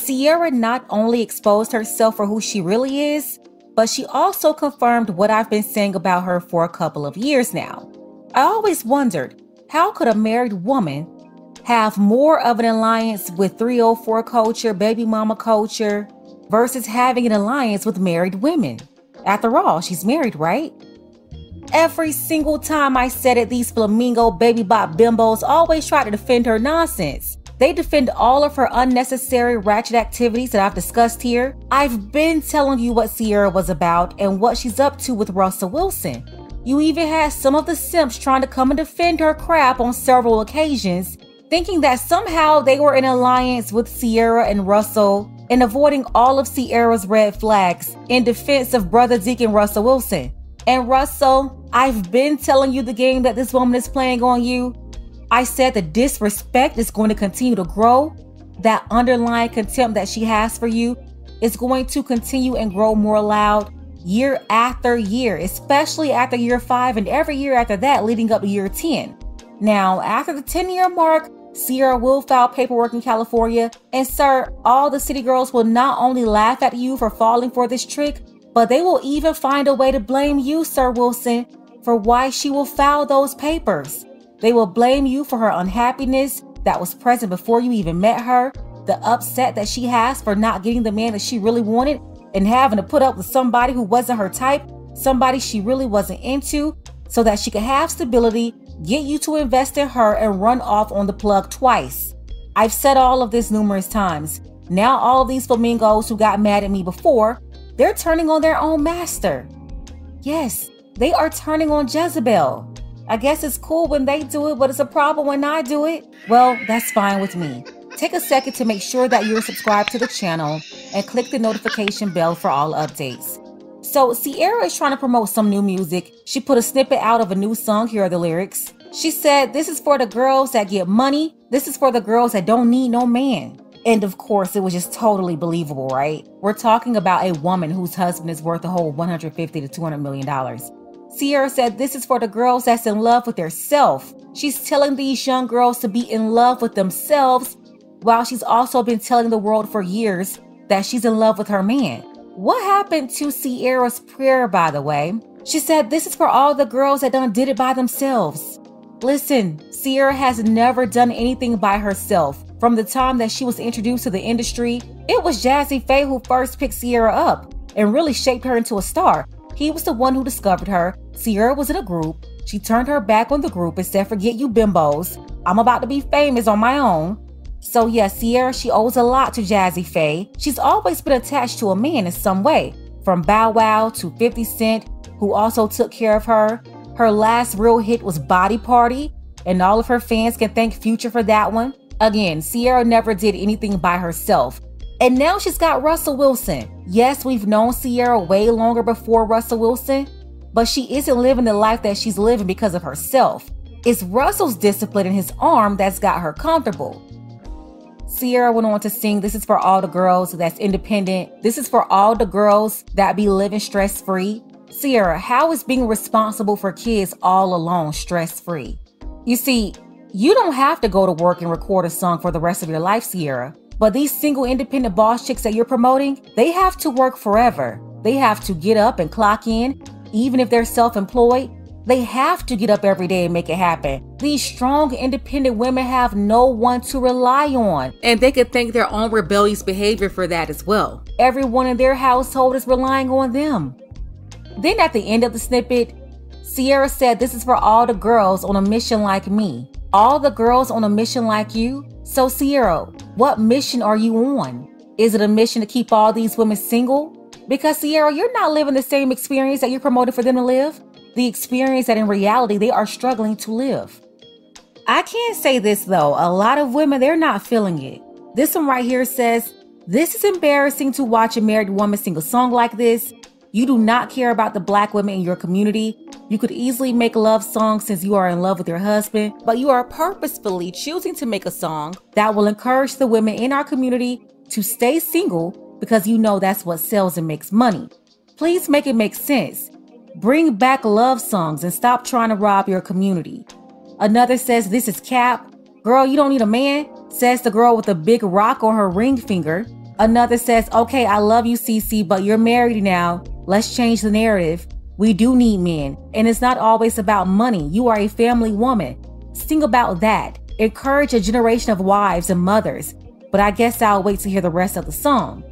Ciara not only exposed herself for who she really is, but she also confirmed what I've been saying about her for a couple of years now. I always wondered, how could a married woman have more of an alliance with 304 culture, baby mama culture, versus having an alliance with married women? After all, she's married, right? Every single time I said it, these flamingo baby bop bimbos always try to defend her nonsense. They defend all of her unnecessary ratchet activities that I've discussed here. I've been telling you what Ciara was about and what she's up to with Russell Wilson. You even had some of the simps trying to come and defend her crap on several occasions, thinking that somehow they were in alliance with Ciara and Russell and avoiding all of Ciara's red flags in defense of Brother Deacon Russell Wilson. And Russell, I've been telling you the game that this woman is playing on you. I said the disrespect is going to continue to grow. That underlying contempt that she has for you is going to continue and grow more loud year after year, especially after year 5 and every year after that leading up to year 10. Now, after the 10-year mark, Ciara will file paperwork in California, and sir, all the city girls will not only laugh at you for falling for this trick, but they will even find a way to blame you, Sir Wilson, for why she will file those papers. They will blame you for her unhappiness that was present before you even met her, the upset that she has for not getting the man that she really wanted and having to put up with somebody who wasn't her type, somebody she really wasn't into, so that she could have stability, get you to invest in her, and run off on the plug twice. I've said all of this numerous times. Now all of these flamingos who got mad at me before, they're turning on their own master. Yes, they are turning on Jezebel. I guess it's cool when they do it, but it's a problem when I do it. Well, that's fine with me. Take a second to make sure that you're subscribed to the channel and click the notification bell for all updates. So Ciara is trying to promote some new music. She put a snippet out of a new song. Here are the lyrics. She said, "This is for the girls that get money. This is for the girls that don't need no man." And of course, it was just totally believable, right? We're talking about a woman whose husband is worth a whole $150 to $200 million. Ciara said, "This is for the girls that's in love with herself." She's telling these young girls to be in love with themselves, while she's also been telling the world for years that she's in love with her man. What happened to Ciara's prayer, by the way? She said, "This is for all the girls that done did it by themselves." Listen, Ciara has never done anything by herself. From the time that she was introduced to the industry, it was Jazzy Faye who first picked Ciara up and really shaped her into a star. He was the one who discovered her. Ciara was in a group. She turned her back on the group and said, "Forget you bimbos. I'm about to be famous on my own." So yes, Ciara, she owes a lot to Jazzy Faye. She's always been attached to a man in some way, from Bow Wow to 50 Cent, who also took care of her. Her last real hit was Body Party, and all of her fans can thank Future for that one. Again, Ciara never did anything by herself. And now she's got Russell Wilson. Yes, we've known Ciara way longer before Russell Wilson, but she isn't living the life that she's living because of herself. It's Russell's discipline in his arm that's got her comfortable. Ciara went on to sing, "This is for all the girls that's independent. This is for all the girls that be living stress-free." Ciara, how is being responsible for kids all alone stress-free? You see, you don't have to go to work and record a song for the rest of your life, Ciara. But these single independent boss chicks that you're promoting, they have to work forever. They have to get up and clock in, even if they're self-employed. They have to get up every day and make it happen. These strong, independent women have no one to rely on, and they could thank their own rebellious behavior for that as well. Everyone in their household is relying on them. Then at the end of the snippet, Ciara said, "This is for all the girls on a mission like me." All the girls on a mission like you? So Ciara, what mission are you on? Is it a mission to keep all these women single? Because Ciara, you're not living the same experience that you're promoting for them to live. The experience that in reality they are struggling to live. I can't say this though, a lot of women, they're not feeling it. This one right here says, "This is embarrassing to watch a married woman sing a song like this. You do not care about the black women in your community. You could easily make love songs since you are in love with your husband, but you are purposefully choosing to make a song that will encourage the women in our community to stay single because you know that's what sells and makes money. Please make it make sense. Bring back love songs and stop trying to rob your community." Another says, "This is cap. Girl, you don't need a man," says the girl with a big rock on her ring finger. Another says, okay, I love you, Cece, but you're married now. Let's change the narrative. We do need men, and it's not always about money. You are a family woman. Sing about that. Encourage a generation of wives and mothers. But I guess I'll wait to hear the rest of the song.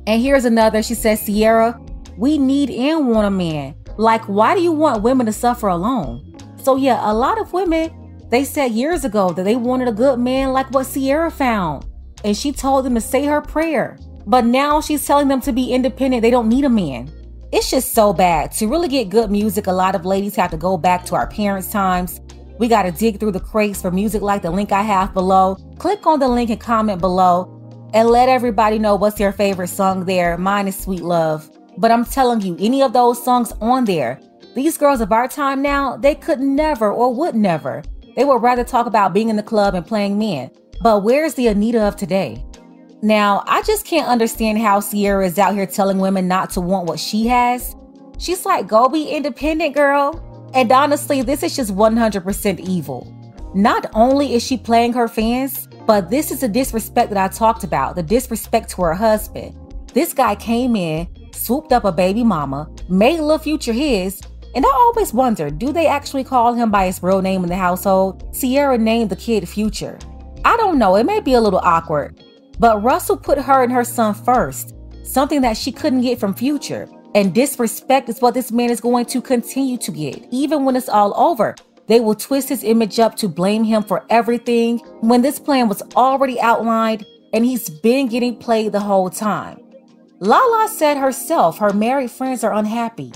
And here's another. She says, Ciara, we need and want a man. Like, why do you want women to suffer alone? So yeah, a lot of women, they said years ago that they wanted a good man like what Ciara found. And she told them to say her prayer. But now she's telling them to be independent. They don't need a man. It's just so bad. To really get good music, a lot of ladies have to go back to our parents' times. We got to dig through the crates for music like the link I have below. Click on the link and comment below and let everybody know what's your favorite song there. Mine is Sweet Love. But I'm telling you, any of those songs on there, these girls of our time now, they could never or would never. They would rather talk about being in the club and playing men. But where's the Anita of today? Now, I just can't understand how Ciara is out here telling women not to want what she has. She's like, go be independent, girl. And honestly, this is just 100% evil. Not only is she playing her fans, but this is the disrespect that I talked about, the disrespect to her husband. This guy came in, swooped up a baby mama, made Lil Future his, and I always wonder, do they actually call him by his real name in the household? Ciara named the kid Future. I don't know, it may be a little awkward, but Russell put her and her son first, something that she couldn't get from Future. And disrespect is what this man is going to continue to get. Even when it's all over, they will twist his image up to blame him for everything when this plan was already outlined and he's been getting played the whole time. Lala said herself her married friends are unhappy.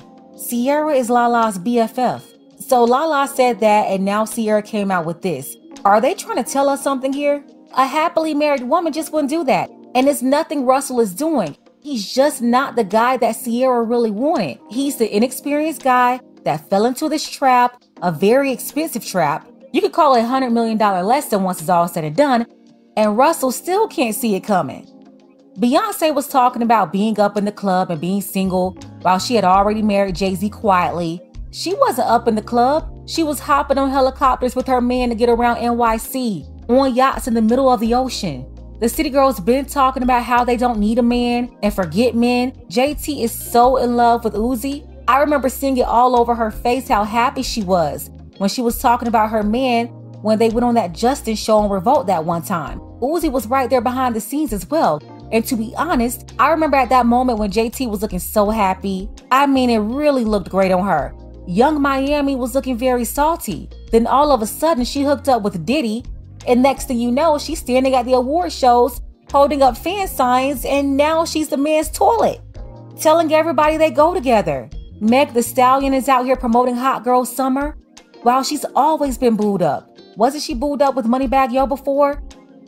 Ciara is Lala's BFF. So Lala said that, and now Ciara came out with this. Are they trying to tell us something here? A happily married woman just wouldn't do that. And it's nothing Russell is doing. He's just not the guy that Ciara really wanted. He's the inexperienced guy that fell into this trap, a very expensive trap. You could call it a $100 million lesson once it's all said and done, and Russell still can't see it coming. Beyonce was talking about being up in the club and being single while she had already married Jay-Z quietly. She wasn't up in the club. She was hopping on helicopters with her man to get around NYC, on yachts in the middle of the ocean. The city girls been talking about how they don't need a man and forget men. JT is so in love with Uzi. I remember seeing it all over her face how happy she was when she was talking about her man when they went on that Justin show on Revolt that one time. Uzi was right there behind the scenes as well. And to be honest, I remember at that moment when JT was looking so happy. I mean, it really looked great on her. Young Miami was looking very salty. Then all of a sudden she hooked up with Diddy. And next thing you know, she's standing at the award shows, holding up fan signs, and now she's the man's toilet, telling everybody they go together. Meg the Stallion is out here promoting Hot Girl Summer. While she's always been booed up. Wasn't she booed up with Moneybagg Yo before?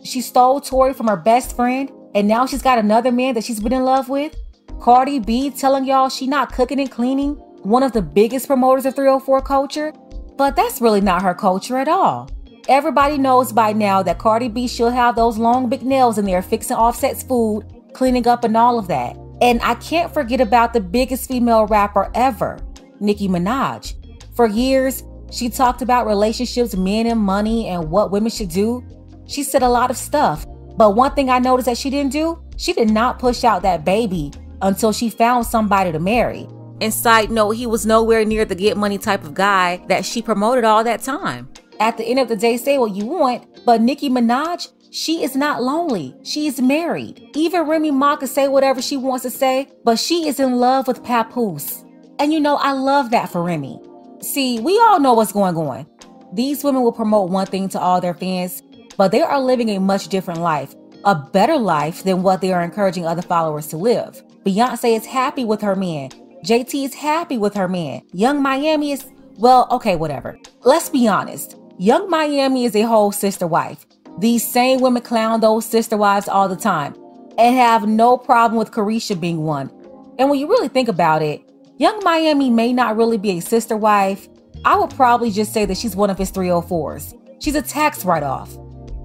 She stole Tory from her best friend, and now she's got another man that she's been in love with. Cardi B telling y'all she not cooking and cleaning, one of the biggest promoters of 304 culture. But that's really not her culture at all. Everybody knows by now that Cardi B should have those long big nails in there fixing Offset's food, cleaning up and all of that. And I can't forget about the biggest female rapper ever, Nicki Minaj. For years, she talked about relationships, men and money and what women should do. She said a lot of stuff, but one thing I noticed that she didn't do, she did not push out that baby until she found somebody to marry. And side note, he was nowhere near the get money type of guy that she promoted all that time. At the end of the day, say what you want, but Nicki Minaj, she is not lonely. She is married. Even Remy Ma can say whatever she wants to say, but she is in love with Papoose. And you know, I love that for Remy. See, we all know what's going on. These women will promote one thing to all their fans, but they are living a much different life, a better life than what they are encouraging other followers to live. Beyonce is happy with her man. JT is happy with her man. Young Miami is, well, okay, whatever. Let's be honest. Young Miami is a whole sister wife. These same women clown those sister wives all the time and have no problem with Carisha being one. And when you really think about it, Young Miami may not really be a sister wife. I would probably just say that she's one of his 304s. She's a tax write-off.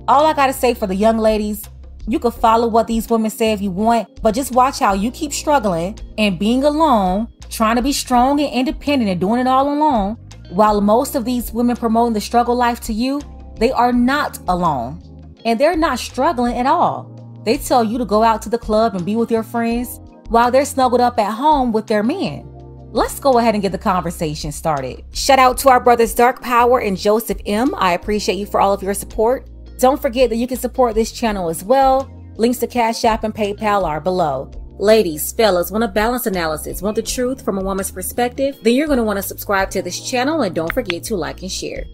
All I gotta say for the young ladies, you can follow what these women say if you want, but just watch how you keep struggling and being alone, trying to be strong and independent and doing it all alone. While most of these women promoting the struggle life to you, they are not alone. And they're not struggling at all. They tell you to go out to the club and be with your friends while they're snuggled up at home with their men. Let's go ahead and get the conversation started. Shout out to our brothers Dark Power and Joseph M. I appreciate you for all of your support. Don't forget that you can support this channel as well. Links to Cash App and PayPal are below. Ladies, fellas, want a balanced analysis, want the truth from a woman's perspective? Then you're going to want to subscribe to this channel and don't forget to like and share.